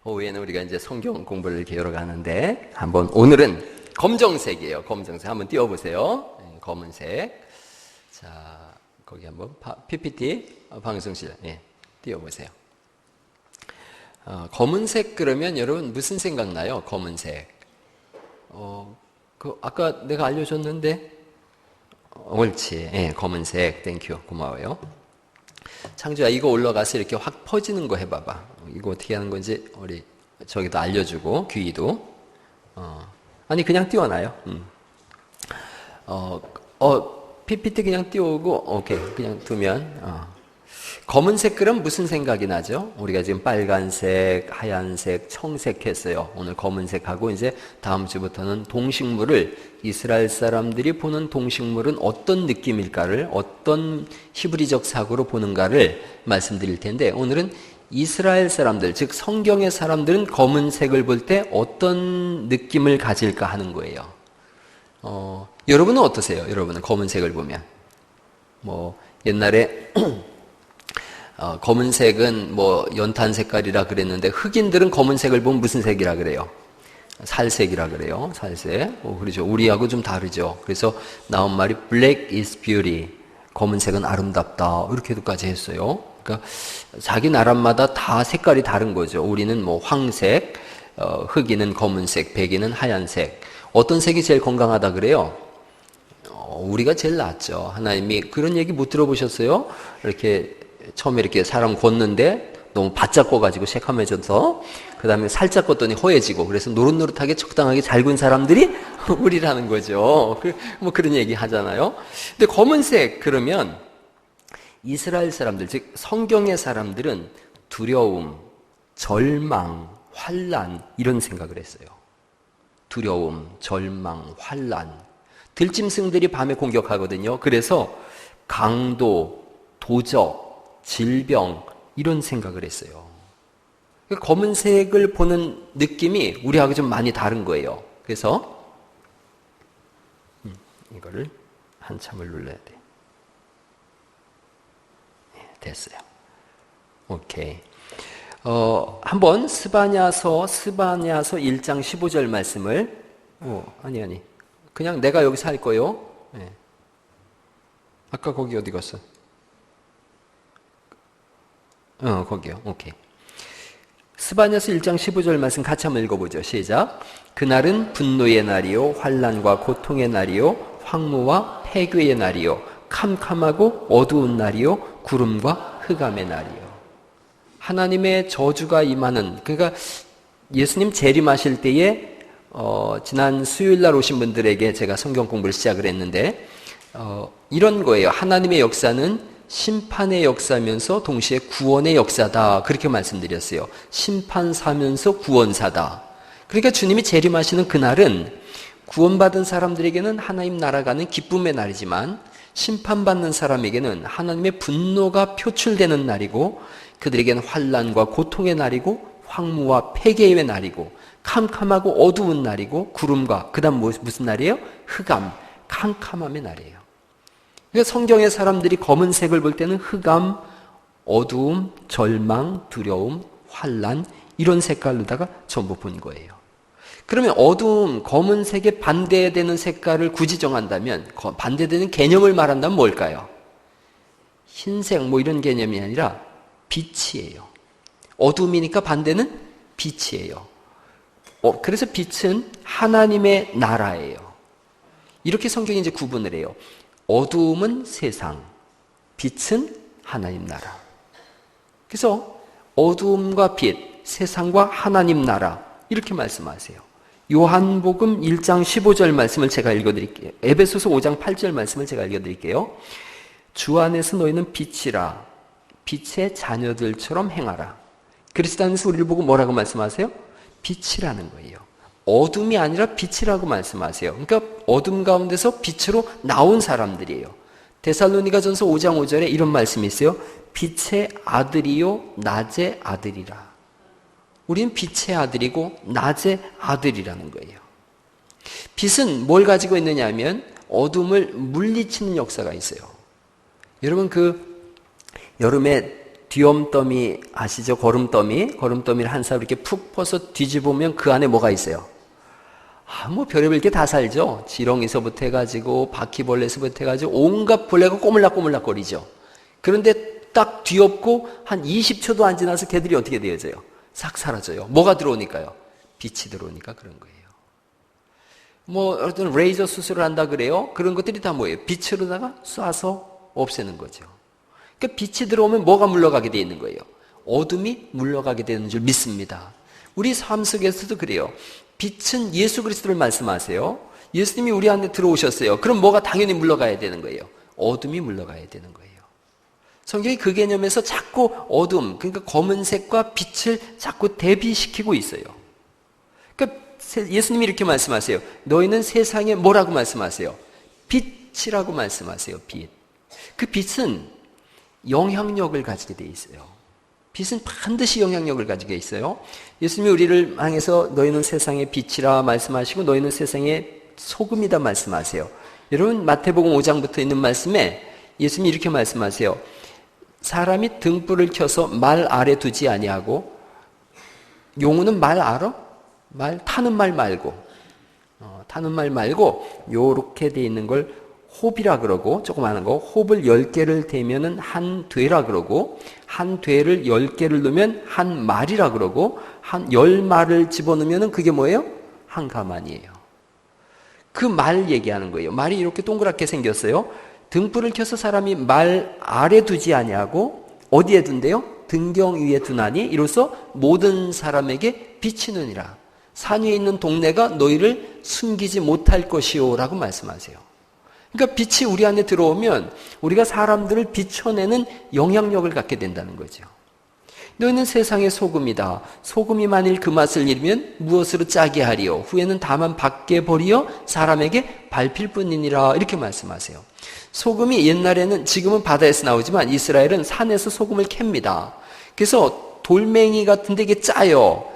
오후에는 우리가 이제 성경 공부를 이렇게 열어가는데, 오늘은 검정색이에요. 검정색. 한번 띄워보세요. 검은색. 자, 거기 한번, PPT 방송실, 띄워보세요. 검은색 그러면 여러분 무슨 생각나요? 검은색. 아까 내가 알려줬는데, 옳지. 검은색. 땡큐. 고마워요. 창주야, 이거 올라가서 이렇게 확 퍼지는 거 해봐봐. 이거 어떻게 하는 건지 우리 저기도 알려주고, 귀이도. 아니, 그냥 띄워놔요. PPT 그냥 띄우고, 오케이. 그냥 두면, 검은색 그럼 무슨 생각이 나죠? 우리가 지금 빨간색, 하얀색, 청색 했어요. 오늘 검은색하고 이제 다음 주부터는 동식물을, 이스라엘 사람들이 보는 동식물은 어떤 느낌일까를, 어떤 히브리적 사고로 보는가를 말씀드릴 텐데, 오늘은 이스라엘 사람들, 즉 성경의 사람들은 검은색을 볼 때 어떤 느낌을 가질까 하는 거예요. 여러분은 어떠세요? 여러분은 검은색을 보면. 옛날에 검은색은 연탄 색깔이라 그랬는데, 흑인들은 검은색을 보면 무슨 색이라 그래요? 살색이라 그래요. 살색. 그렇죠. 우리하고 좀 다르죠. 그래서 나온 말이 Black is beauty. 검은색은 아름답다. 이렇게도까지 했어요. 그러니까 자기 나라마다 다 색깔이 다른 거죠. 우리는 황색, 흑인은 검은색, 백인은 하얀색. 어떤 색이 제일 건강하다 그래요? 우리가 제일 낫죠. 하나님이 그런 얘기 못 들어보셨어요? 이렇게 처음에 이렇게 사람 걷는데 너무 바짝 꿔가지고 새카매져서 그 다음에 살짝 걷더니 허해지고, 그래서 노릇노릇하게 적당하게 잘 군 사람들이 우리라는 거죠. 그런 얘기 하잖아요. 근데 검은색 그러면 이스라엘 사람들, 즉 성경의 사람들은 두려움, 절망, 환난 이런 생각을 했어요. 두려움, 절망, 환난. 들짐승들이 밤에 공격하거든요. 그래서 강도, 도적, 질병 이런 생각을 했어요. 검은색을 보는 느낌이 우리하고 좀 많이 다른 거예요. 그래서 이거를 한참을 눌러야 돼. 됐어요. 오케이. 한번 스바냐서 1장 15절 말씀을, 아니. 그냥 내가 여기서 할 거예요. 아까 거기 어디 갔어? 거기요. 오케이. 스바냐서 1장 15절 말씀 같이 한번 읽어보죠. 시작. 그날은 분노의 날이요, 환난과 고통의 날이요, 황무와 폐괴의 날이요, 캄캄하고 어두운 날이요, 구름과 흑암의 날이요. 하나님의 저주가 임하는, 그러니까 예수님 재림하실 때에 지난 수요일 날 오신 분들에게 제가 성경 공부를 시작을 했는데, 이런 거예요. 하나님의 역사는 심판의 역사면서 동시에 구원의 역사다. 그렇게 말씀드렸어요. 심판사면서 구원사다. 그러니까 주님이 재림하시는 그날은 구원받은 사람들에게는 하나님 나라가는 기쁨의 날이지만, 심판받는 사람에게는 하나님의 분노가 표출되는 날이고, 그들에게는 환난과 고통의 날이고, 황무와 폐괴의 날이고, 캄캄하고 어두운 날이고, 구름과 그 다음 무슨 날이에요? 흑암, 캄캄함의 날이에요. 그러니까 성경의 사람들이 검은색을 볼 때는 흑암, 어두움, 절망, 두려움, 환난 이런 색깔로다가 전부 본 거예요. 그러면 어두움, 검은색에 반대되는 색깔을 굳이 정한다면, 반대되는 개념을 말한다면 뭘까요? 흰색 이런 개념이 아니라 빛이에요. 어두움이니까 반대는 빛이에요. 그래서 빛은 하나님의 나라예요. 이렇게 성경이 이제 구분을 해요. 어두움은 세상, 빛은 하나님 나라. 그래서 어두움과 빛, 세상과 하나님 나라 이렇게 말씀하세요. 요한복음 1장 15절 말씀을 제가 읽어드릴게요. 에베소서 5장 8절 말씀을 제가 읽어드릴게요. 주 안에서 너희는 빛이라, 빛의 자녀들처럼 행하라. 그리스도 안에서 우리를 보고 뭐라고 말씀하세요? 빛이라는 거예요. 어둠이 아니라 빛이라고 말씀하세요. 그러니까 어둠 가운데서 빛으로 나온 사람들이에요. 데살로니가전서 5장 5절에 이런 말씀이 있어요. 빛의 아들이요 낮의 아들이라. 우리는 빛의 아들이고 낮의 아들이라는 거예요. 빛은 뭘 가지고 있느냐 하면 어둠을 물리치는 역사가 있어요. 여러분 여름에 뒤엄더미 아시죠? 거름더미. 거름더미를 한 사람 이렇게 푹 퍼서 뒤집으면 그 안에 뭐가 있어요? 뭐 별의별 게 다 살죠. 지렁이서부터 해가지고 바퀴벌레서부터 해가지고 온갖 벌레가 꼬물락꼬물락거리죠. 그런데 딱 뒤엎고 한 20초도 안 지나서 걔들이 어떻게 되어져요? 싹 사라져요. 뭐가 들어오니까요? 빛이 들어오니까 그런 거예요. 뭐 어떤 레이저 수술을 한다 그래요? 그런 것들이 다 뭐예요? 빛으로다가 쏴서 없애는 거죠. 그러니까 빛이 들어오면 뭐가 물러가게 되어 있는 거예요? 어둠이 물러가게 되는 줄 믿습니다. 우리 삶 속에서도 그래요. 빛은 예수 그리스도를 말씀하세요. 예수님이 우리 안에 들어오셨어요. 그럼 뭐가 당연히 물러가야 되는 거예요? 어둠이 물러가야 되는 거예요. 성경이 그 개념에서 자꾸 어둠, 그러니까 검은색과 빛을 자꾸 대비시키고 있어요. 그러니까 예수님이 이렇게 말씀하세요. 너희는 세상에 뭐라고 말씀하세요? 빛이라고 말씀하세요. 빛. 그 빛은 영향력을 가지게 돼 있어요. 빛은 반드시 영향력을 가지게 있어요. 예수님이 우리를 향해서 너희는 세상의 빛이라 말씀하시고 너희는 세상의 소금이다 말씀하세요. 여러분 마태복음 5장부터 있는 말씀에 예수님이 이렇게 말씀하세요. 사람이 등불을 켜서 말 아래 두지 아니하고, 용어는 말 알아? 타는 말 말고 요렇게 돼 있는 걸 홉이라 그러고, 조그마한 거 홉을 10개를 대면은 한 되라 그러고, 한 되를 10개를 넣으면 한 말이라 그러고, 한 10말을 집어넣으면 그게 뭐예요? 한 가만이에요. 그 말 얘기하는 거예요. 말이 이렇게 동그랗게 생겼어요. 등불을 켜서 사람이 말 아래 두지 아니하고 어디에 둔대요? 등경 위에 두나니 이로써 모든 사람에게 비치느니라. 산 위에 있는 동네가 너희를 숨기지 못할 것이요 라고 말씀하세요. 그러니까 빛이 우리 안에 들어오면 우리가 사람들을 비춰내는 영향력을 갖게 된다는 거죠. 너희는 세상의 소금이다. 소금이 만일 그 맛을 잃으면 무엇으로 짜게 하리요? 후에는 다만 밖에 버리어 사람에게 밟힐 뿐이니라. 이렇게 말씀하세요. 소금이 옛날에는, 지금은 바다에서 나오지만 이스라엘은 산에서 소금을 캡니다. 그래서 돌멩이 같은 데게 짜요.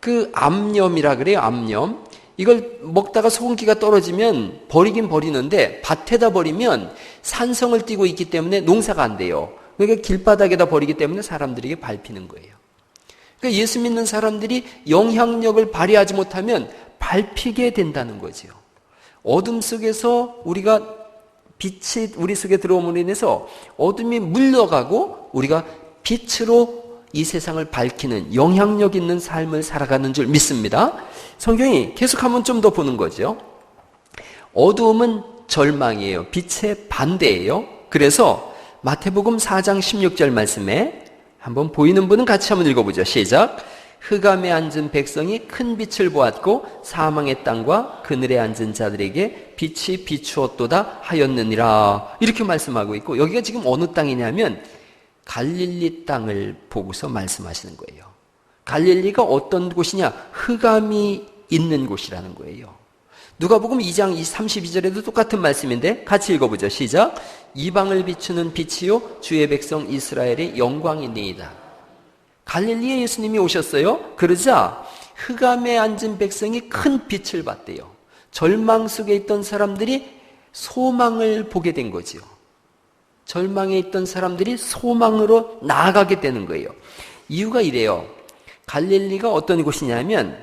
그 암염이라 그래요. 암염. 이걸 먹다가 소금기가 떨어지면 버리긴 버리는데 밭에다 버리면 산성을 띠고 있기 때문에 농사가 안 돼요. 그러니까 길바닥에다 버리기 때문에 사람들에게 밟히는 거예요. 그러니까 예수 믿는 사람들이 영향력을 발휘하지 못하면 밟히게 된다는 거죠. 어둠 속에서 우리가 빛이 우리 속에 들어옴으로 인해서 어둠이 물러가고 우리가 빛으로 이 세상을 밝히는 영향력 있는 삶을 살아가는 줄 믿습니다. 성경이 계속 한번 좀 더 보는 거죠. 어두움은 절망이에요. 빛의 반대예요. 그래서 마태복음 4장 16절 말씀에 한번 보이는 분은 같이 한번 읽어보죠. 시작. 흑암에 앉은 백성이 큰 빛을 보았고 사망의 땅과 그늘에 앉은 자들에게 빛이 비추었도다 하였느니라. 이렇게 말씀하고 있고, 여기가 지금 어느 땅이냐면 갈릴리 땅을 보고서 말씀하시는 거예요. 갈릴리가 어떤 곳이냐? 흑암이 있는 곳이라는 거예요. 누가복음 2장 32절에도 똑같은 말씀인데 같이 읽어보죠. 시작. 이방을 비추는 빛이요 주의 백성 이스라엘의 영광이니이다. 갈릴리에 예수님이 오셨어요. 그러자 흑암에 앉은 백성이 큰 빛을 봤대요. 절망 속에 있던 사람들이 소망을 보게 된 거지요. 절망에 있던 사람들이 소망으로 나아가게 되는 거예요. 이유가 이래요. 갈릴리가 어떤 곳이냐면,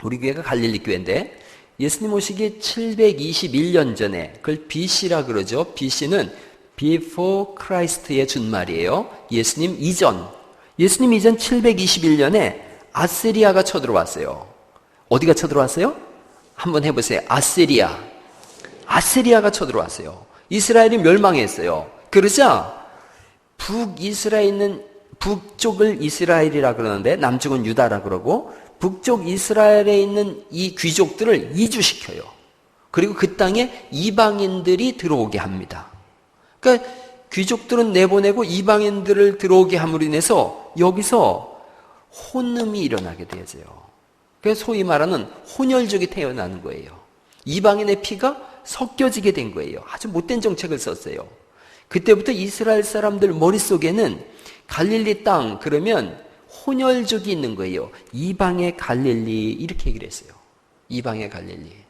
우리 교회가 갈릴리 교회인데 예수님 오시기 721년 전에, 그걸 BC라 그러죠. BC는 Before Christ의 준말이에요. 예수님 이전 721년에 아시리아가 쳐들어왔어요. 어디가 쳐들어왔어요? 한번 해보세요. 아시리아가 쳐들어왔어요. 이스라엘이 멸망했어요. 그러자 북이스라엘에 있는, 북쪽을 이스라엘이라 그러는데 남쪽은 유다라 그러고, 북쪽 이스라엘에 있는 이 귀족들을 이주시켜요. 그리고 그 땅에 이방인들이 들어오게 합니다. 그러니까 귀족들은 내보내고 이방인들을 들어오게 함으로 인해서 여기서 혼음이 일어나게 되어져요. 그래서 소위 말하는 혼혈족이 태어나는 거예요. 이방인의 피가 섞여지게 된 거예요. 아주 못된 정책을 썼어요. 그때부터 이스라엘 사람들 머릿속에는 갈릴리 땅 그러면 혼혈족이 있는 거예요. 이방의 갈릴리, 이렇게 얘기를 했어요. 이방의 갈릴리.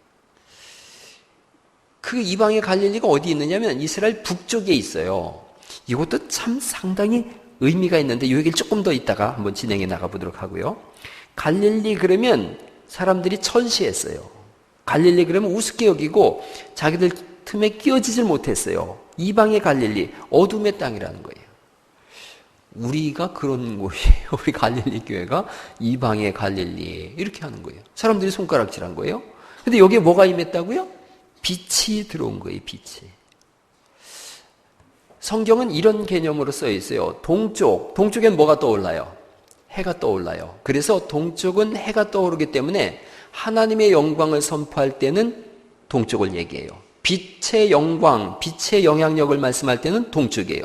그 이방의 갈릴리가 어디 있느냐면 이스라엘 북쪽에 있어요. 이것도 참 상당히 의미가 있는데 이 얘기를 조금 더 이따가 한번 진행해 나가 보도록 하고요. 갈릴리 그러면 사람들이 천시했어요. 갈릴리 그러면 우습게 여기고 자기들 틈에 끼어지질 못했어요. 이방의 갈릴리, 어둠의 땅이라는 거예요. 우리가 그런 곳이에요. 우리 갈릴리 교회가 이방의 갈릴리 이렇게 하는 거예요. 사람들이 손가락질한 거예요. 근데 여기에 뭐가 임했다고요? 빛이 들어온 거예요. 빛이. 성경은 이런 개념으로 써 있어요. 동쪽엔 뭐가 떠올라요? 해가 떠올라요. 그래서 동쪽은 해가 떠오르기 때문에 하나님의 영광을 선포할 때는 동쪽을 얘기해요. 빛의 영광, 빛의 영향력을 말씀할 때는 동쪽이에요.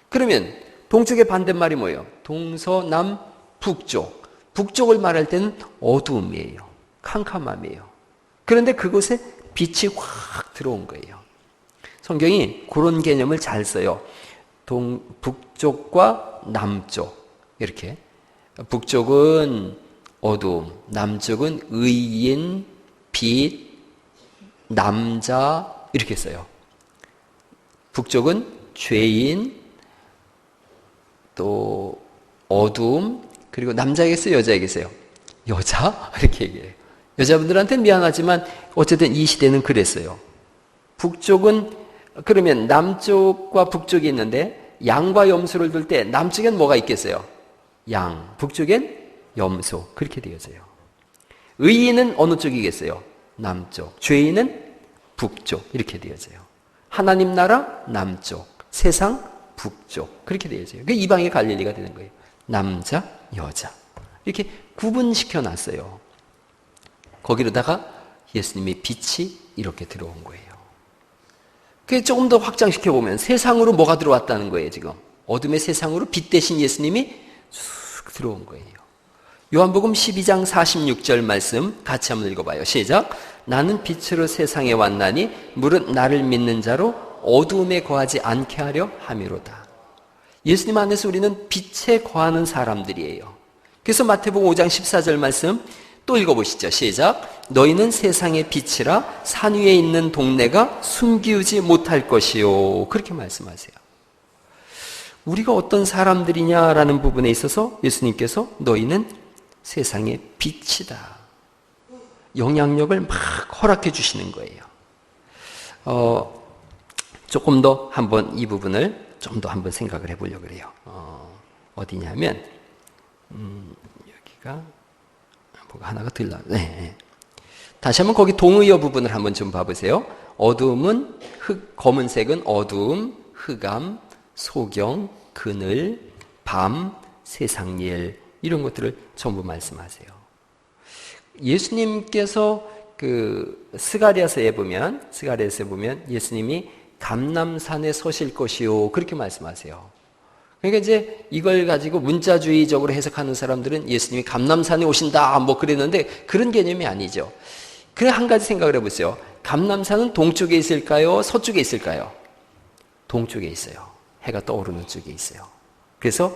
그러면 동쪽의 반대말이 뭐예요? 동서남 북쪽. 북쪽을 말할 때는 어두움이에요. 캄캄함이에요. 그런데 그곳에 빛이 확 들어온 거예요. 성경이 그런 개념을 잘 써요. 북쪽과 남쪽 이렇게. 북쪽은 어두움, 남쪽은 의인, 빛, 남자 이렇게 써요. 북쪽은 죄인, 또 어두움, 그리고 남자에게서요, 여자에게서요? 여자? 이렇게 얘기해요. 여자분들한테는 미안하지만 어쨌든 이 시대는 그랬어요. 북쪽은 그러면 남쪽과 북쪽이 있는데 양과 염소를 둘 때 남쪽엔 뭐가 있겠어요? 양, 북쪽엔 염소. 그렇게 되어져요. 의인은 어느 쪽이겠어요? 남쪽. 죄인은 북쪽. 이렇게 되어져요. 하나님 나라 남쪽, 세상 북쪽. 그렇게 되어져요. 그게 이방의 갈릴리가 되는 거예요. 남자, 여자. 이렇게 구분시켜 놨어요. 거기로다가 예수님의 빛이 이렇게 들어온 거예요. 그게 조금 더 확장시켜 보면 세상으로 뭐가 들어왔다는 거예요, 지금. 어둠의 세상으로 빛 대신 예수님이 쑥 들어온 거예요. 요한복음 12장 46절 말씀 같이 한번 읽어봐요. 시작. 나는 빛으로 세상에 왔나니 무릇 나를 믿는 자로 어두움에 거하지 않게 하려 함이로다. 예수님 안에서 우리는 빛에 거하는 사람들이에요. 그래서 마태복음 5장 14절 말씀 또 읽어보시죠. 시작. 너희는 세상의 빛이라 산 위에 있는 동네가 숨기우지 못할 것이요. 그렇게 말씀하세요. 우리가 어떤 사람들이냐라는 부분에 있어서 예수님께서 너희는 세상의 빛이다. 영향력을 막 허락해 주시는 거예요. 조금 더 한번 이 부분을 좀 더 한번 생각을 해보려고 그래요. 어디냐면 여기가 뭐가 하나가 들라. 네. 다시 한번 거기 동의어 부분을 한번 좀 봐보세요. 어두움은 검은색은 어두움, 흑암, 소경, 그늘, 밤, 세상일 이런 것들을 전부 말씀하세요. 예수님께서 스가랴서에 보면 예수님이 감람산에 서실 것이요 그렇게 말씀하세요. 그러니까 이제 이걸 가지고 문자주의적으로 해석하는 사람들은 예수님이 감람산에 오신다 뭐 그랬는데 그런 개념이 아니죠. 그래 한 가지 생각을 해보세요. 감람산은 동쪽에 있을까요? 서쪽에 있을까요? 동쪽에 있어요. 해가 떠오르는 쪽에 있어요. 그래서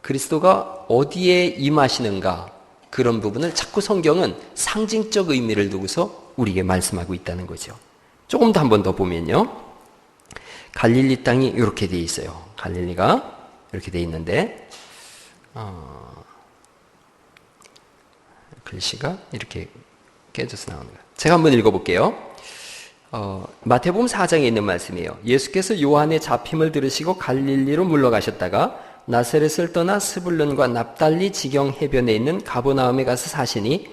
그리스도가 어디에 임하시는가 그런 부분을 자꾸 성경은 상징적 의미를 두고서 우리에게 말씀하고 있다는 거죠. 조금 더 한 번 더 보면요. 갈릴리 땅이 이렇게 돼 있어요. 갈릴리가 이렇게 돼 있는데 글씨가 이렇게 깨져서 나오는 거예요. 제가 한번 읽어볼게요. 마태복음 4장에 있는 말씀이에요. 예수께서 요한의 잡힘을 들으시고 갈릴리로 물러가셨다가 나사렛을 떠나 스불론과 납달리 지경 해변에 있는 가버나움에 가서 사시니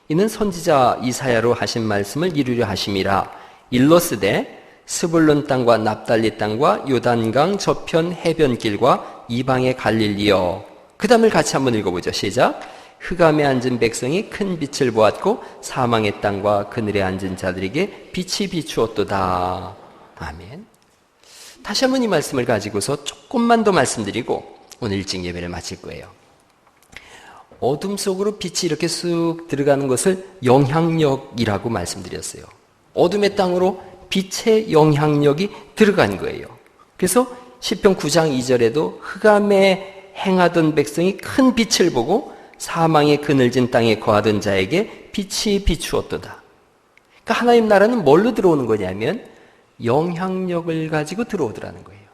이는 선지자 이사야로 하신 말씀을 이루려 하심이라. 일러스되 스불론 땅과 납달리 땅과 요단강 저편 해변길과 이방의 갈릴리여. 그 다음을 같이 한번 읽어보죠. 시작. 흑암에 앉은 백성이 큰 빛을 보았고 사망의 땅과 그늘에 앉은 자들에게 빛이 비추었도다. 아멘. 다시 한번 이 말씀을 가지고서 조금만 더 말씀드리고 오늘 일찍 예배를 마칠 거예요. 어둠 속으로 빛이 이렇게 쑥 들어가는 것을 영향력이라고 말씀드렸어요. 어둠의 땅으로 빛의 영향력이 들어간 거예요. 그래서 시편 9장 2절에도 흑암에 행하던 백성이 큰 빛을 보고 사망의 그늘진 땅에 거하던 자에게 빛이 비추었도다. 그러니까 하나님 나라는 뭘로 들어오는 거냐면 영향력을 가지고 들어오더라는 거예요.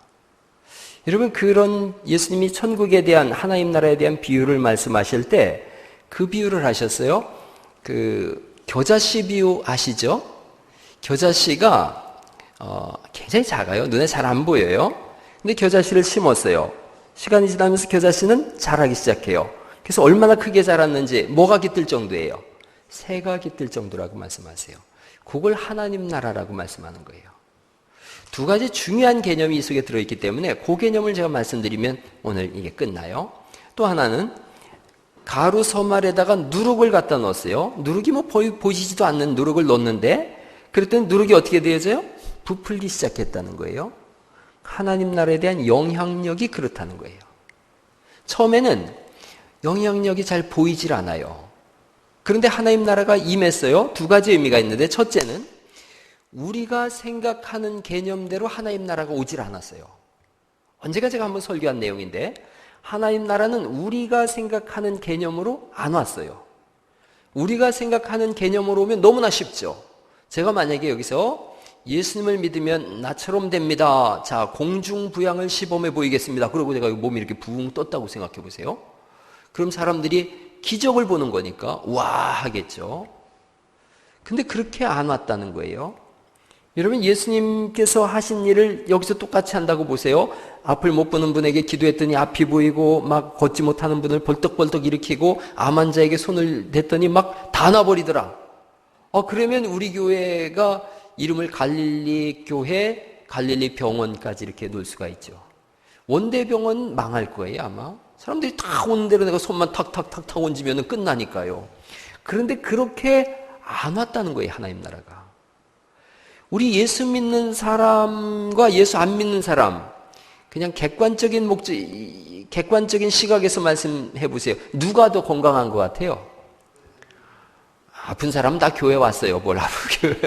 여러분, 그런 예수님이 천국에 대한, 하나님 나라에 대한 비유를 말씀하실 때 그 비유를 하셨어요. 그 겨자씨 비유 아시죠? 겨자씨가 굉장히 작아요. 눈에 잘 안 보여요. 근데 겨자씨를 심었어요. 시간이 지나면서 겨자씨는 자라기 시작해요. 그래서 얼마나 크게 자랐는지 뭐가 깃들 정도예요? 새가 깃들 정도라고 말씀하세요. 그걸 하나님 나라라고 말씀하는 거예요. 두 가지 중요한 개념이 이 속에 들어있기 때문에 그 개념을 제가 말씀드리면 오늘 이게 끝나요. 또 하나는 가루 서말에다가 누룩을 갖다 넣었어요. 누룩이 뭐 보이지도 않는 누룩을 넣었는데 그랬더니 누룩이 어떻게 되어져요? 부풀기 시작했다는 거예요. 하나님 나라에 대한 영향력이 그렇다는 거예요. 처음에는 영향력이 잘 보이질 않아요. 그런데 하나님 나라가 임했어요. 두 가지 의미가 있는데 첫째는 우리가 생각하는 개념대로 하나님 나라가 오질 않았어요. 언제가 제가 한번 설교한 내용인데 하나님 나라는 우리가 생각하는 개념으로 안 왔어요. 우리가 생각하는 개념으로 오면 너무나 쉽죠. 제가 만약에 여기서 예수님을 믿으면 나처럼 됩니다. 자, 공중부양을 시범해 보이겠습니다. 그러고 내가 몸이 이렇게 붕 떴다고 생각해 보세요. 그럼 사람들이 기적을 보는 거니까 와 하겠죠. 근데 그렇게 안 왔다는 거예요. 여러분, 예수님께서 하신 일을 여기서 똑같이 한다고 보세요. 앞을 못 보는 분에게 기도했더니 앞이 보이고 막 걷지 못하는 분을 벌떡벌떡 일으키고 암 환자에게 손을 댔더니 막 다 나버리더라. 그러면 우리 교회가 이름을 갈릴리 교회, 갈릴리 병원까지 이렇게 놓을 수가 있죠. 원대병원 망할 거예요, 아마. 사람들이 다 오는 대로 내가 손만 탁탁탁탁 얹으면 끝나니까요. 그런데 그렇게 안 왔다는 거예요, 하나님 나라가. 우리 예수 믿는 사람과 예수 안 믿는 사람, 그냥 객관적인 시각에서 말씀해 보세요. 누가 더 건강한 것 같아요? 아픈 사람은 다 교회 왔어요. 뭘 아픈 교회?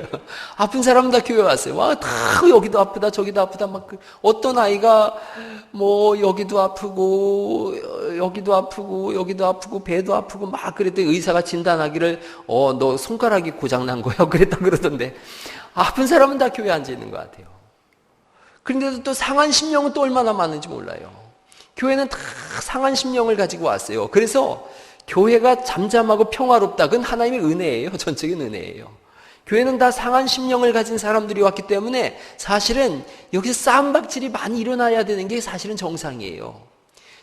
아픈 사람은 다 교회 왔어요. 와, 다 여기도 아프다, 저기도 아프다. 막 어떤 아이가 뭐 여기도 아프고 여기도 아프고 여기도 아프고 배도 아프고 막 그랬더니 의사가 진단하기를 너 손가락이 고장 난 거야. 그랬다 그러던데 아픈 사람은 다 교회에 앉아 있는 것 같아요. 그런데도 또 상한 심령은 또 얼마나 많은지 몰라요. 교회는 다 상한 심령을 가지고 왔어요. 그래서 교회가 잠잠하고 평화롭다. 그건 하나님의 은혜예요. 전적인 은혜예요. 교회는 다 상한 심령을 가진 사람들이 왔기 때문에 사실은 여기서 싸움박질이 많이 일어나야 되는 게 사실은 정상이에요.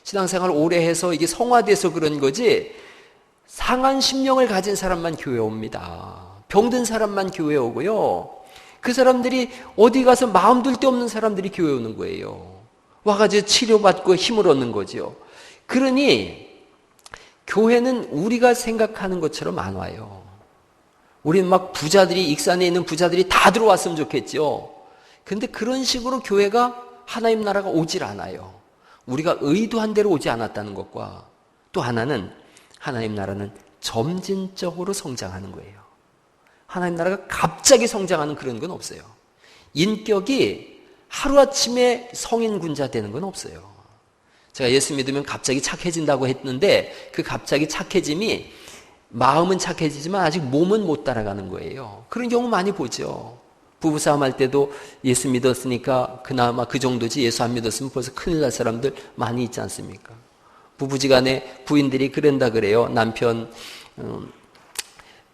신앙생활 오래 해서 이게 성화돼서 그런 거지 상한 심령을 가진 사람만 교회 옵니다. 병든 사람만 교회 오고요. 그 사람들이 어디 가서 마음 둘 데 없는 사람들이 교회 오는 거예요. 와가지고 치료받고 힘을 얻는 거죠. 그러니 교회는 우리가 생각하는 것처럼 안 와요. 우리는 막 부자들이, 익산에 있는 부자들이 다 들어왔으면 좋겠죠. 근데 그런 식으로 교회가 하나님 나라가 오질 않아요. 우리가 의도한 대로 오지 않았다는 것과 또 하나는 하나님 나라는 점진적으로 성장하는 거예요. 하나님 나라가 갑자기 성장하는 그런 건 없어요. 인격이 하루아침에 성인 군자 되는 건 없어요. 제가 예수 믿으면 갑자기 착해진다고 했는데 그 갑자기 착해짐이 마음은 착해지지만 아직 몸은 못 따라가는 거예요. 그런 경우 많이 보죠. 부부싸움 할 때도 예수 믿었으니까 그나마 그 정도지 예수 안 믿었으면 벌써 큰일 날 사람들 많이 있지 않습니까? 부부지간에 부인들이 그런다 그래요. 남편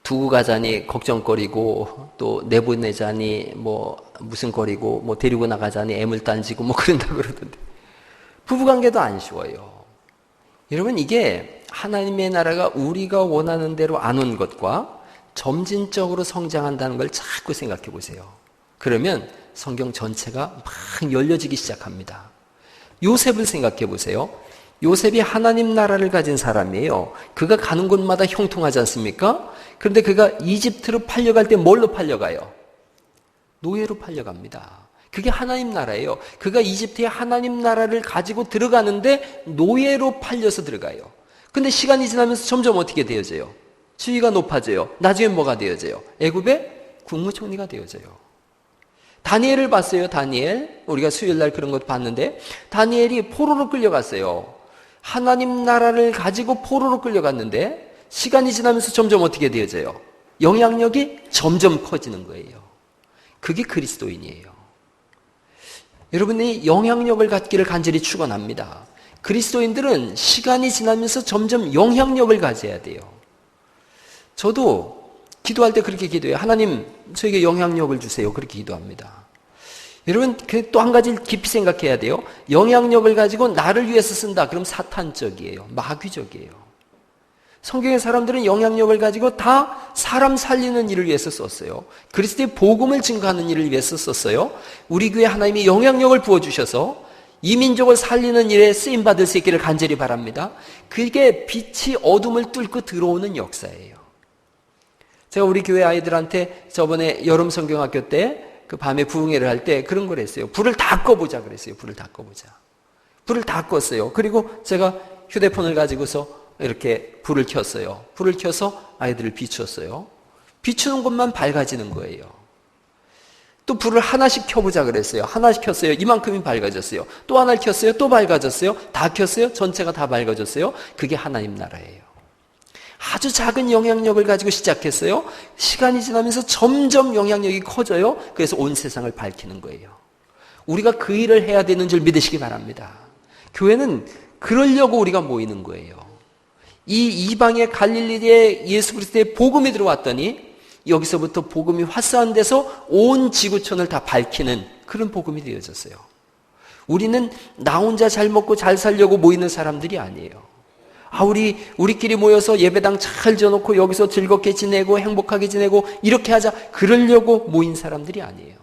두고 가자니 걱정거리고 또 내보내자니 뭐 무슨 거리고 뭐 데리고 나가자니 애물 딴지고 뭐 그런다 그러던데 부부관계도 안 쉬워요. 여러분, 이게 하나님의 나라가 우리가 원하는 대로 안 온 것과 점진적으로 성장한다는 걸 자꾸 생각해 보세요. 그러면 성경 전체가 막 열려지기 시작합니다. 요셉을 생각해 보세요. 요셉이 하나님 나라를 가진 사람이에요. 그가 가는 곳마다 형통하지 않습니까? 그런데 그가 이집트로 팔려갈 때 뭘로 팔려가요? 노예로 팔려갑니다. 그게 하나님 나라예요. 그가 이집트에 하나님 나라를 가지고 들어가는데 노예로 팔려서 들어가요. 근데 시간이 지나면서 점점 어떻게 되어져요? 지위가 높아져요. 나중에 뭐가 되어져요? 애굽의 국무총리가 되어져요. 다니엘을 봤어요. 다니엘. 우리가 수요일날 그런 것 봤는데 다니엘이 포로로 끌려갔어요. 하나님 나라를 가지고 포로로 끌려갔는데 시간이 지나면서 점점 어떻게 되어져요? 영향력이 점점 커지는 거예요. 그게 그리스도인이에요. 여러분이 영향력을 갖기를 간절히 축원합니다. 그리스도인들은 시간이 지나면서 점점 영향력을 가져야 돼요. 저도 기도할 때 그렇게 기도해요. 하나님, 저에게 영향력을 주세요. 그렇게 기도합니다. 여러분, 또 한 가지 깊이 생각해야 돼요. 영향력을 가지고 나를 위해서 쓴다. 그럼 사탄적이에요. 마귀적이에요. 성경의 사람들은 영향력을 가지고 다 사람 살리는 일을 위해서 썼어요. 그리스도의 복음을 증거하는 일을 위해서 썼어요. 우리 교회 하나님이 영향력을 부어주셔서 이민족을 살리는 일에 쓰임받을 수 있기를 간절히 바랍니다. 그게 빛이 어둠을 뚫고 들어오는 역사예요. 제가 우리 교회 아이들한테 저번에 여름 성경학교 때 그 밤에 부흥회를 할 때 그런 걸 했어요. 불을 다 꺼보자 그랬어요. 불을 다 꺼보자. 불을 다 껐어요. 그리고 제가 휴대폰을 가지고서 이렇게 불을 켰어요. 불을 켜서 아이들을 비추었어요. 비추는 것만 밝아지는 거예요. 또 불을 하나씩 켜보자 그랬어요. 하나씩 켰어요. 이만큼이 밝아졌어요. 또 하나를 켰어요. 또 밝아졌어요. 다 켰어요. 전체가 다 밝아졌어요. 그게 하나님 나라예요. 아주 작은 영향력을 가지고 시작했어요. 시간이 지나면서 점점 영향력이 커져요. 그래서 온 세상을 밝히는 거예요. 우리가 그 일을 해야 되는 줄 믿으시기 바랍니다. 교회는 그러려고 우리가 모이는 거예요. 이 이방의 갈릴리에 예수 그리스도의 복음이 들어왔더니 여기서부터 복음이 화사한데서 온 지구촌을 다 밝히는 그런 복음이 되어졌어요. 우리는 나 혼자 잘 먹고 잘 살려고 모이는 사람들이 아니에요. 우리끼리 모여서 예배당 잘 지어놓고 여기서 즐겁게 지내고 행복하게 지내고 이렇게 하자 그러려고 모인 사람들이 아니에요.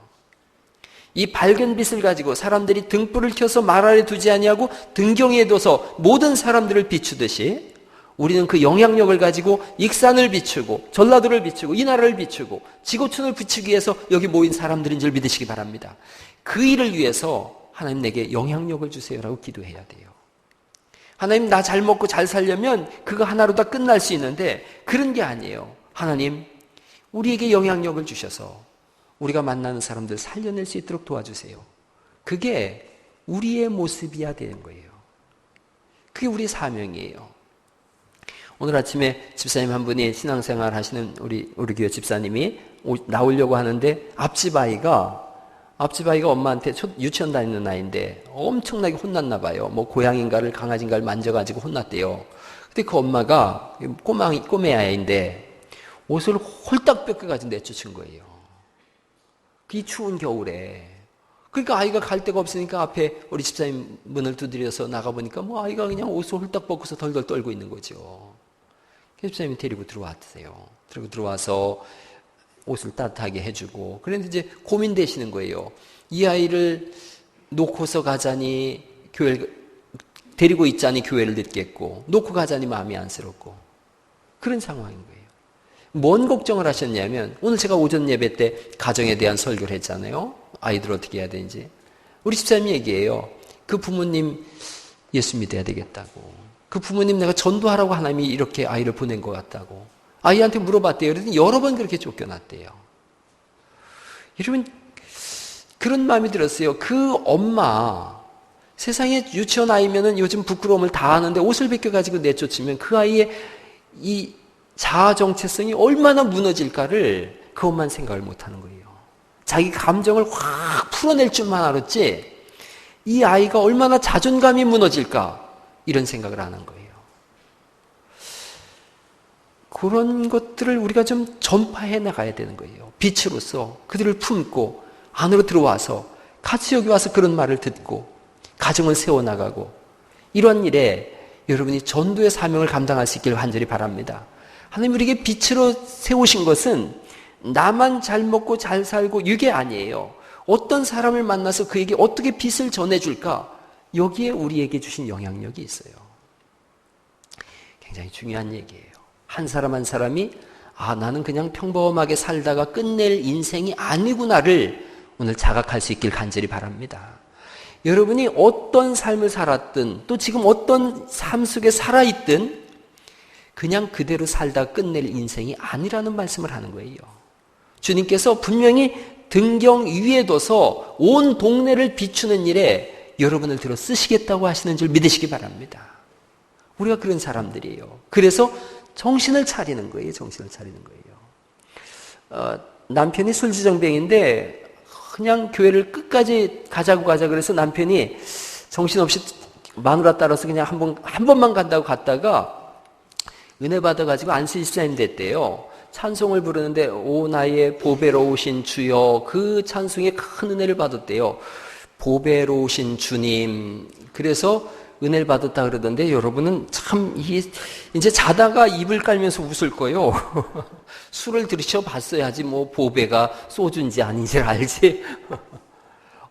이 밝은 빛을 가지고 사람들이 등불을 켜서 말 아래 두지 아니하고 등경에 둬서 모든 사람들을 비추듯이 우리는 그 영향력을 가지고 익산을 비추고 전라도를 비추고 이 나라를 비추고 지구촌을 비추기 위해서 여기 모인 사람들인 줄 믿으시기 바랍니다. 그 일을 위해서 하나님 내게 영향력을 주세요라고 기도해야 돼요. 하나님 나 잘 먹고 잘 살려면 그거 하나로 다 끝날 수 있는데 그런 게 아니에요. 하나님 우리에게 영향력을 주셔서 우리가 만나는 사람들 살려낼 수 있도록 도와주세요. 그게 우리의 모습이어야 되는 거예요. 그게 우리의 사명이에요. 오늘 아침에 집사님 한 분이 신앙생활 하시는 우리 교회 집사님이 나오려고 하는데 앞집 아이가 엄마한테 유치원 다니는 아이인데 엄청나게 혼났나 봐요. 뭐 고양인가를 강아지인가를 만져가지고 혼났대요. 근데 그 엄마가 꼬매 아이인데 옷을 홀딱 뺏겨가지고 내쫓은 거예요. 이 추운 겨울에. 그러니까 아이가 갈 데가 없으니까 앞에 우리 집사님 문을 두드려서 나가보니까 뭐 아이가 그냥 옷을 홀딱 벗고서 덜덜 떨고 있는 거죠. 집사님이 데리고 들어왔어요. 그리고 들어와서 옷을 따뜻하게 해주고 그런데 이제 고민되시는 거예요. 이 아이를 놓고서 가자니 교회를 데리고 있자니 교회를 늦겠고 놓고 가자니 마음이 안쓰럽고 그런 상황인 거예요. 뭔 걱정을 하셨냐면 오늘 제가 오전 예배 때 가정에 대한 설교를 했잖아요. 아이들 어떻게 해야 되는지. 우리 집사님이 얘기해요. 그 부모님 예수 믿어야 되겠다고. 그 부모님 내가 전도하라고 하나님이 이렇게 아이를 보낸 것 같다고. 아이한테 물어봤대요. 그랬더니 여러 번 그렇게 쫓겨났대요. 여러분 그런 마음이 들었어요. 그 엄마 세상에 유치원 아이면은 요즘 부끄러움을 다 하는데 옷을 벗겨가지고 내쫓으면 그 아이의 이 자아 정체성이 얼마나 무너질까를 그 엄마는 생각을 못하는 거예요. 자기 감정을 확 풀어낼 줄만 알았지 이 아이가 얼마나 자존감이 무너질까 이런 생각을 안 한 거예요. 그런 것들을 우리가 좀 전파해 나가야 되는 거예요. 빛으로서 그들을 품고 안으로 들어와서 같이 여기 와서 그런 말을 듣고 가정을 세워나가고 이런 일에 여러분이 전도의 사명을 감당할 수 있기를 간절히 바랍니다. 하나님 우리에게 빛으로 세우신 것은 나만 잘 먹고 잘 살고 이게 아니에요. 어떤 사람을 만나서 그에게 어떻게 빛을 전해줄까? 여기에 우리에게 주신 영향력이 있어요. 굉장히 중요한 얘기예요. 한 사람 한 사람이 나는 그냥 평범하게 살다가 끝낼 인생이 아니구나를 오늘 자각할 수 있길 간절히 바랍니다. 여러분이 어떤 삶을 살았든 또 지금 어떤 삶 속에 살아있든 그냥 그대로 살다 끝낼 인생이 아니라는 말씀을 하는 거예요. 주님께서 분명히 등경 위에 둬서 온 동네를 비추는 일에 여러분을 들어 쓰시겠다고 하시는 줄 믿으시기 바랍니다. 우리가 그런 사람들이에요. 그래서 정신을 차리는 거예요. 정신을 차리는 거예요. 남편이 술주정뱅인데 그냥 교회를 끝까지 가자고 그래서 남편이 정신없이 마누라 따라서 그냥 한 번만 간다고 갔다가 은혜 받아가지고 안수집사님 됐대요. 찬송을 부르는데 오 나의 보배로우신 주여, 그 찬송에 큰 은혜를 받았대요. 보배로우신 주님. 그래서 은혜를 받았다 그러던데, 여러분은 참 이제 자다가 입을 깔면서 웃을 거예요. 술을 들이켜 봤어야지 뭐 보배가 소주인지 아닌지를 알지.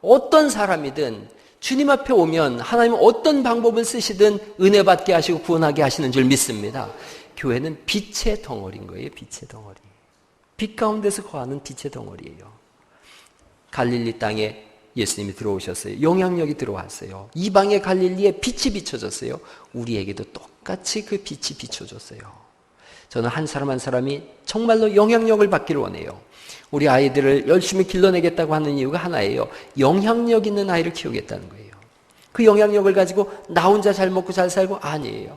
어떤 사람이든 주님 앞에 오면 하나님은 어떤 방법을 쓰시든 은혜 받게 하시고 구원하게 하시는 줄 믿습니다. 교회는 빛의 덩어리인 거예요. 빛의 덩어리. 빛 가운데서 거하는 빛의 덩어리예요. 갈릴리 땅에 예수님이 들어오셨어요. 영향력이 들어왔어요. 이방의 갈릴리에 빛이 비춰졌어요. 우리에게도 똑같이 그 빛이 비춰졌어요. 저는 한 사람 한 사람이 정말로 영향력을 받기를 원해요. 우리 아이들을 열심히 길러내겠다고 하는 이유가 하나예요. 영향력 있는 아이를 키우겠다는 거예요. 그 영향력을 가지고 나 혼자 잘 먹고 잘 살고 아니에요.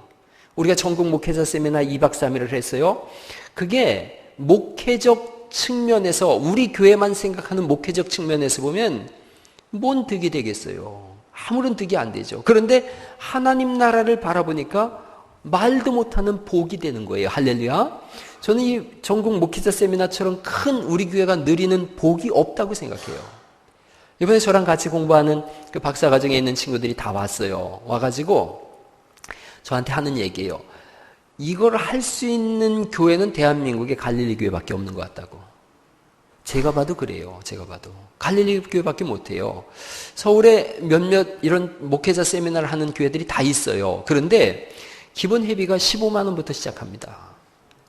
우리가 전국 목회자 세미나 2박 3일을 했어요. 그게 목회적 측면에서, 우리 교회만 생각하는 목회적 측면에서 보면 뭔 득이 되겠어요. 아무런 득이 안 되죠. 그런데 하나님 나라를 바라보니까 말도 못하는 복이 되는 거예요. 할렐루야. 저는 이 전국 목회자 세미나처럼 큰 우리 교회가 누리는 복이 없다고 생각해요. 이번에 저랑 같이 공부하는 그 박사과정에 있는 친구들이 다 왔어요. 와가지고 저한테 하는 얘기예요. 이걸 할 수 있는 교회는 대한민국에 갈릴리 교회밖에 없는 것 같다고. 제가 봐도 그래요. 제가 봐도. 갈릴리 교회밖에 못해요. 서울에 몇몇 이런 목회자 세미나를 하는 교회들이 다 있어요. 그런데 기본 회비가 15만 원부터 시작합니다.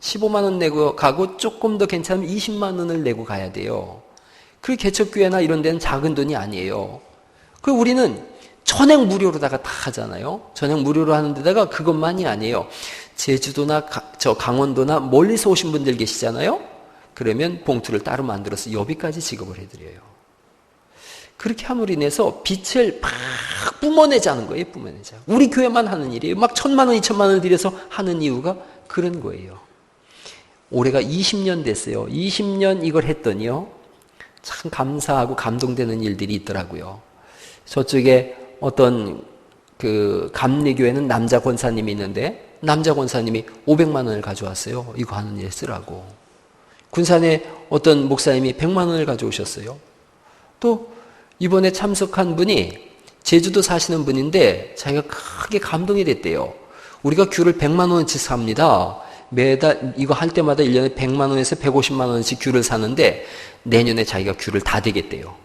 15만 원 내고 가고 조금 더 괜찮으면 20만 원을 내고 가야 돼요. 그 개척교회나 이런 데는 작은 돈이 아니에요. 그 우리는 전액 무료로다가 다 하잖아요. 전액 무료로 하는 데다가 그것만이 아니에요. 제주도나 강원도나 멀리서 오신 분들 계시잖아요. 그러면 봉투를 따로 만들어서 여비까지 지급을 해드려요. 그렇게 함으로 인해서 빛을 막 뿜어내자는 거예요. 뿜어내자. 우리 교회만 하는 일이에요. 막 1,000만 원, 2,000만 원을 들여서 하는 이유가 그런 거예요. 올해가 20년 됐어요. 20년 이걸 했더니요, 참 감사하고 감동되는 일들이 있더라고요. 저쪽에 어떤 그 감리교회는 남자 권사님이 있는데, 남자 권사님이 500만 원을 가져왔어요. 이거 하는 일에 쓰라고. 군산에 어떤 목사님이 100만 원을 가져오셨어요. 또 이번에 참석한 분이 제주도 사시는 분인데 자기가 크게 감동이 됐대요. 우리가 귤을 100만 원어치 삽니다. 매달 이거 할 때마다 1년에 100만 원에서 150만 원어치 귤을 사는데 내년에 자기가 귤을 다 되겠대요.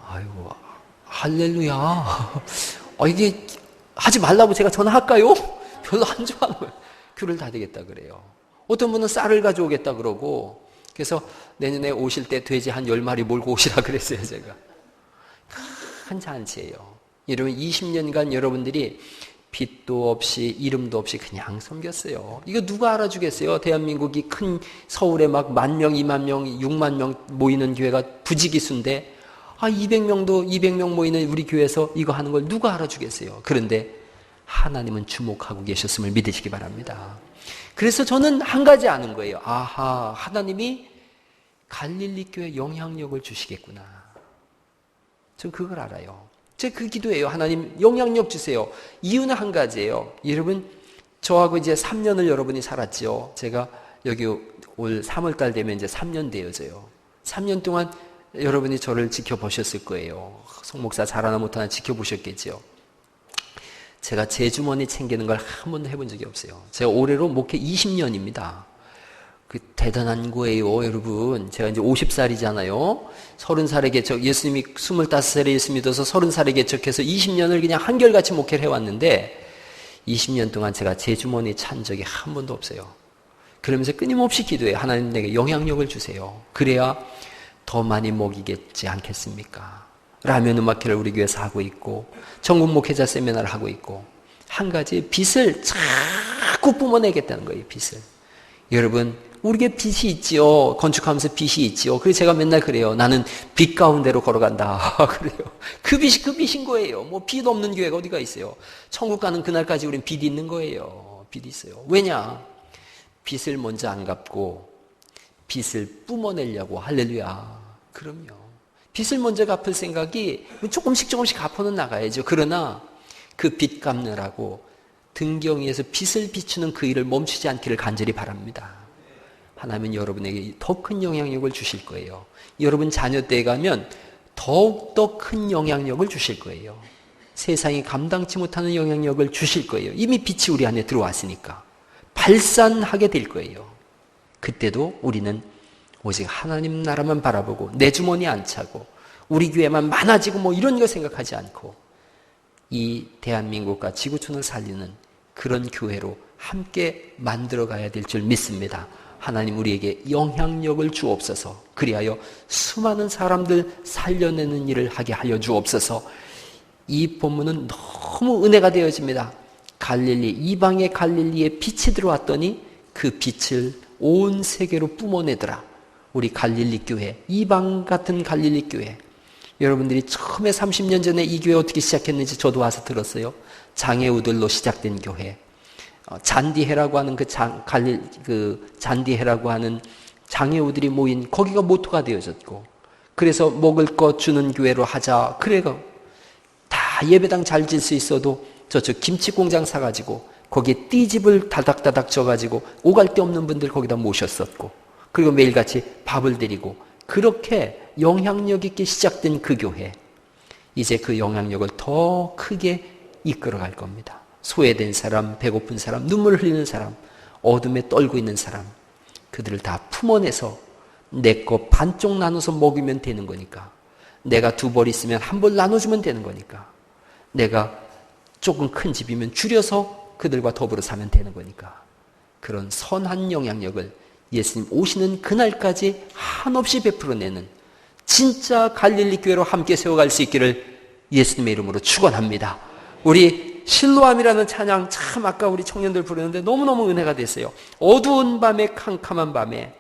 아이고, 할렐루야. 이게 하지 말라고 제가 전화할까요? 별로 안 좋아하는 거예요. 귤을 다 되겠다 그래요. 어떤 분은 쌀을 가져오겠다 그러고, 그래서 내년에 오실 때 돼지 한 10마리 몰고 오시라 그랬어요, 제가. 큰 잔치예요. 여러분, 20년간 여러분들이 빛도 없이 이름도 없이 그냥 섬겼어요. 이거 누가 알아주겠어요? 대한민국이 큰 서울에 막 10,000명, 20,000명, 60,000명 모이는 교회가 부지기수인데 200명 모이는 우리 교회에서 이거 하는 걸 누가 알아주겠어요? 그런데 하나님은 주목하고 계셨음을 믿으시기 바랍니다. 그래서 저는 한 가지 아는 거예요. 아하, 하나님이 갈릴리 교회에 영향력을 주시겠구나. 전 그걸 알아요. 제가 그 기도예요. 하나님 영향력 주세요. 이유는 한 가지예요. 여러분, 저하고 이제 3년을 여러분이 살았죠. 제가 여기 올 3월달 되면 이제 3년 되어져요. 3년 동안 여러분이 저를 지켜보셨을 거예요. 송 목사 잘하나 못하나 지켜보셨겠죠. 제가 제 주머니 챙기는 걸 한 번도 해본 적이 없어요. 제가 올해로 목회 20년입니다. 그 대단한 거예요, 여러분. 제가 이제 50살이잖아요. 30살에 개척, 예수님이 25살에 예수 믿어서 30살에 개척해서 20년을 그냥 한결같이 목회를 해왔는데 20년 동안 제가 제 주머니에 찬 적이 한 번도 없어요. 그러면서 끊임없이 기도해요. 하나님 내게 영향력을 주세요. 그래야 더 많이 먹이겠지 않겠습니까? 라면 음악회를 우리 교회에서 하고 있고 전국 목회자 세미나를 하고 있고 한 가지 빛을 자꾸 뿜어내겠다는 거예요. 빛을. 여러분, 우리에게 빛이 있지요. 건축하면서 빛이 있지요. 그래서 제가 맨날 그래요. 나는 빛 가운데로 걸어간다. 그래요. 그 빛인 거예요. 뭐 빛 없는 교회가 어디가 있어요. 천국 가는 그날까지 우린 빛이 있는 거예요. 빛이 있어요. 왜냐? 빛을 먼저 안 갚고 빛을 뿜어내려고. 할렐루야. 그럼요. 빚을 먼저 갚을 생각이 조금씩 갚아는 나가야죠. 그러나 그 빚 갚느라고 등경위에서 빚을 비추는 그 일을 멈추지 않기를 간절히 바랍니다. 하나님은 여러분에게 더 큰 영향력을 주실 거예요. 여러분 자녀 때에 가면 더욱더 큰 영향력을 주실 거예요. 세상이 감당치 못하는 영향력을 주실 거예요. 이미 빛이 우리 안에 들어왔으니까. 발산하게 될 거예요. 그때도 우리는 오직 하나님 나라만 바라보고 내 주머니 안 차고 우리 교회만 많아지고 뭐 이런 거 생각하지 않고 이 대한민국과 지구촌을 살리는 그런 교회로 함께 만들어가야 될 줄 믿습니다. 하나님 우리에게 영향력을 주옵소서. 그리하여 수많은 사람들 살려내는 일을 하게 하여 주옵소서. 이 본문은 너무 은혜가 되어집니다. 갈릴리, 이방의 갈릴리에 빛이 들어왔더니 그 빛을 온 세계로 뿜어내더라. 우리 갈릴리 교회, 이방 같은 갈릴리 교회. 여러분들이 처음에 30년 전에 이 교회 어떻게 시작했는지 저도 와서 들었어요. 장애우들로 시작된 교회. 잔디해라고 하는 잔디해라고 하는 장애우들이 모인 거기가 모토가 되어졌고, 그래서 먹을 것 주는 교회로 하자. 그래가 다 예배당 잘 질 수 있어도 저쪽 김치 공장 사가지고 거기에 띠집을 다닥다닥 져가지고 오갈 데 없는 분들 거기다 모셨었고, 그리고 매일같이 밥을 드리고, 그렇게 영향력 있게 시작된 그 교회, 이제 그 영향력을 더 크게 이끌어갈 겁니다. 소외된 사람, 배고픈 사람, 눈물 흘리는 사람, 어둠에 떨고 있는 사람, 그들을 다 품어내서 내 거 반쪽 나눠서 먹이면 되는 거니까, 내가 2벌 있으면 1벌 나눠주면 되는 거니까, 내가 조금 큰 집이면 줄여서 그들과 더불어 사면 되는 거니까, 그런 선한 영향력을 예수님 오시는 그날까지 한없이 베풀어내는 진짜 갈릴리 교회로 함께 세워갈 수 있기를 예수님의 이름으로 축원합니다. 우리 실로암이라는 찬양 참 아까 우리 청년들 부르는데 너무너무 은혜가 됐어요. 어두운 밤에 캄캄한 밤에,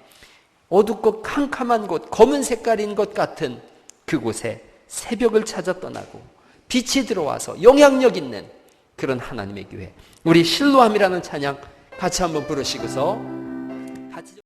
어둡고 캄캄한 곳, 검은 색깔인 것 같은 그곳에 새벽을 찾아 떠나고 빛이 들어와서 영향력 있는 그런 하나님의 교회, 우리 실로암이라는 찬양 같이 한번 부르시고서